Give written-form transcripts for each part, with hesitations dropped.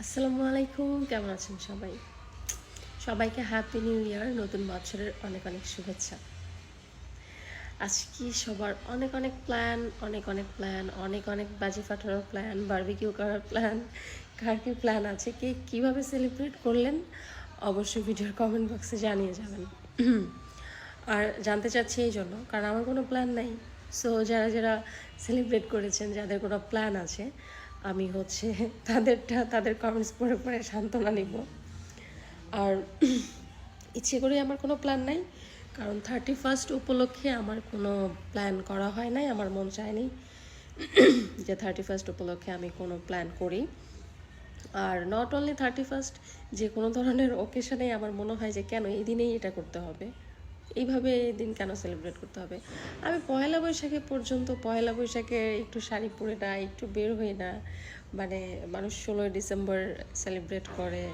আসসালামু আলাইকুম, কেমন আছেন সবাই? সবাইকে হ্যাপি নিউ ইয়ার, নতুন বছরের অনেক অনেক শুভেচ্ছা। আজকে সবার অনেক অনেক প্ল্যান, অনেক অনেক বাজি ফাটানোর প্ল্যান, বারবিকিউ করার প্ল্যান। কার কী প্ল্যান আছে, কে কীভাবে সেলিব্রেট করলেন, অবশ্যই ভিডিওর কমেন্ট বক্সে জানিয়ে যাবেন। আর জানতে চাচ্ছি এই জন্য, কারণ আমার কোনো প্ল্যান নাই। সো যারা যারা সেলিব্রেট করেছেন, যাদের কোনো প্ল্যান আছে, আমি হচ্ছে তাদের কমেন্টস পড়ে পড়ে সান্ত্বনা নিব। আর ইচ্ছে করে আমার কোনো প্ল্যান নাই, কারণ 31st উপলক্ষে আমার কোনো প্ল্যান করা হয় নাই, আমার মন চায়নি যে 31st উপলক্ষে আমি কোনো প্ল্যান করি। আর নট অনলি 31st, যে কোনো ধরনের ওকেশনেই আমার মনে হয় যে কেন এই দিনেই এটা করতে হবে, এইভাবে এই দিন কেন সেলিব্রেট করতে হবে। আমি পয়লা বৈশাখে পর্যন্ত, পয়লা বৈশাখে একটু শাড়ি পরে না, একটু বের হই না, মানে মানুষ 16ই ডিসেম্বর সেলিব্রেট করে,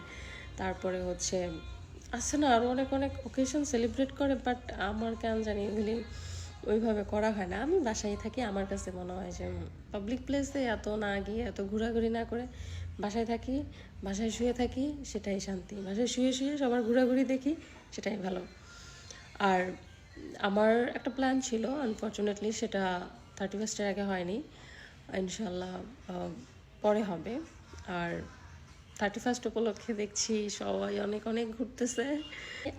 তারপরে হচ্ছে আছে না আরও অনেক অনেক ওকেশন সেলিব্রেট করে, বাট আমার কেন জানি এগুলি ওইভাবে করা হয় না। আমি বাসায় থাকি, আমার কাছে মনে হয় যে পাবলিক প্লেসে এত না গিয়ে, এত ঘোরাঘুরি না করে বাসায় থাকি, বাসায় শুয়ে থাকি, সেটাই শান্তি। বাসায় শুয়ে শুয়ে সবার ঘোরাঘুরি দেখি, সেটাই ভালো। আর আমার একটা প্ল্যান ছিল, আনফর্চুনেটলি সেটা 31স্টের আগে হয়নি। ইনশাল্লাহ পরে হবে। আর 31st উপলক্ষে দেখছি সবাই অনেক অনেক ঘুরতেছে।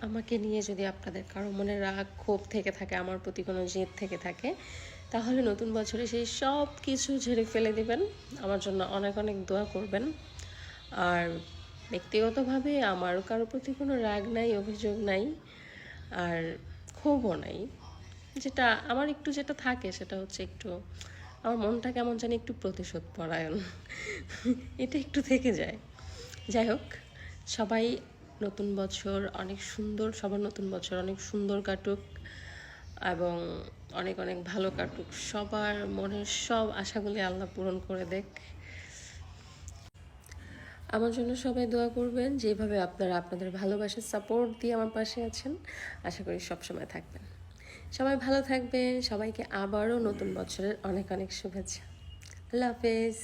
আমাকে নিয়ে যদি আপনাদের কারো মনে রাগ ক্ষোভ থেকে থাকে, আমার প্রতি কোনো জেদ থেকে থাকে, তাহলে নতুন বছরে সেই সব কিছু ঝেড়ে ফেলে দেবেন। আমার জন্য অনেক অনেক দোয়া করবেন। আর ব্যক্তিগতভাবে আমারও কারোর প্রতি কোনো রাগ নাই, অভিযোগ নাই, আর ক্ষোভও নাই। যেটা আমার একটু যেটা থাকে সেটা হচ্ছে একটু আমার মনটা কেমন জানি একটু প্রতিশোধ পরায়ণ, এটা একটু থেকে যায়। যাই হোক, সবাই নতুন বছর অনেক সুন্দর, সবার নতুন বছর অনেক সুন্দর কাটুক এবং অনেক অনেক ভালো কাটুক। সবার মনের সব আশাগুলি আল্লাহ পূরণ করে দেখ। আমার জন্য সবাই দোয়া করবেন, যেভাবে আপনারা আপনাদের ভালোবাসার সাপোর্ট দিয়ে আমার পাশে আছেন, আশা করি সবসময় থাকবেন। সবাই ভালো থাকবেন। সবাইকে আবারও নতুন বছরের অনেক অনেক শুভেচ্ছা। আল্লাহ হাফেজ।